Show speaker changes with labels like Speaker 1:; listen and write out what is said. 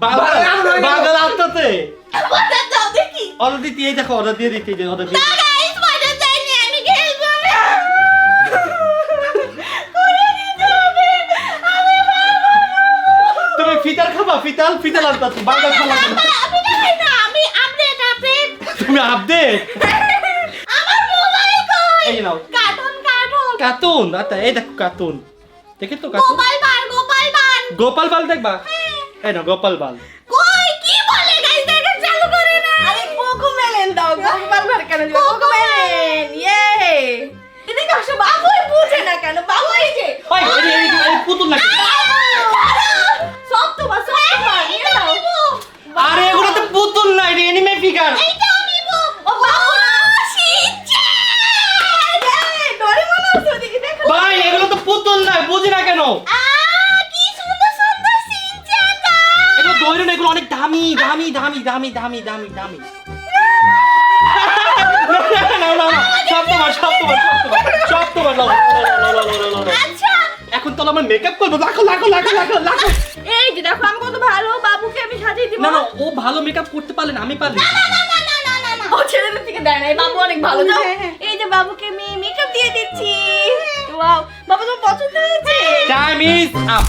Speaker 1: বাগাল আত্মাতে
Speaker 2: অর্ডার দাও দেখি।
Speaker 1: অর্ডার দিতে এই দেখো অর্ডার দিয়ে দিতে অর্ডার দিয়ে
Speaker 2: না গাইস অর্ডার দেয়নি, আমি খেলবো না। করে দিতে হবে, আমি পারবো না।
Speaker 1: তুমি ফিতাল খাবা ফিতাল আনতাছি বাগাল খাবা
Speaker 2: আমি না খাই না, আমি আপডেট।
Speaker 1: তুমি আপডেট
Speaker 2: আমার মোবাইল কই?
Speaker 1: এই নাও কার্টুন আচ্ছা এই দেখো কার্টুন দেখে তো কার্টুন
Speaker 2: গোপাল বাল।
Speaker 1: গোপাল বাল দেখবা এই না গোপাল বাল
Speaker 2: কই কি বলে গাইস, দেখে চালু করে না।
Speaker 3: আরে কোকোমেলন দাও, গোপাল ভার কেন দিবা? কোকোমেলন ইয়ে এদিকে আসো, বাবুই বুঝে না কেন? বাবু এই যে
Speaker 1: ওই এই পুতুল নাকি
Speaker 3: সব তোমার নিয়ে নাও।
Speaker 1: আরে এগুলো তো পুতুল না এটা অ্যানিমে ফিগার
Speaker 2: এইটাও নিব।
Speaker 3: ও বাবু না,
Speaker 2: শিনচ্যান।
Speaker 3: এই ডোরেমন আছে ওদিকে দেখো।
Speaker 1: ভাই এগুলো তো পুতুল না বুঝি না কেন
Speaker 2: কি সুন্দর শিনচ্যান।
Speaker 1: এগুলো দৈর না এগুলো অনেক দামি সব তোমার
Speaker 2: আচ্ছা
Speaker 1: এখন তো আমার মেকআপ করবো লাখো
Speaker 3: এই যে দেখো আমি কত ভালো, বাবুকে আমি সাজিয়ে দিব।
Speaker 1: না ও ভালো মেকআপ করতে পারলে না আমি পারি
Speaker 2: না।
Speaker 3: ও ছেলেদের থেকে দেয় না, এই বাবু অনেক ভালো। যাও এই যে বাবুকে আমি মেকআপ দিয়ে দিচ্ছি। ওয়াও বাবু, তোমার পছন্দ হয়েছে?
Speaker 1: Time is up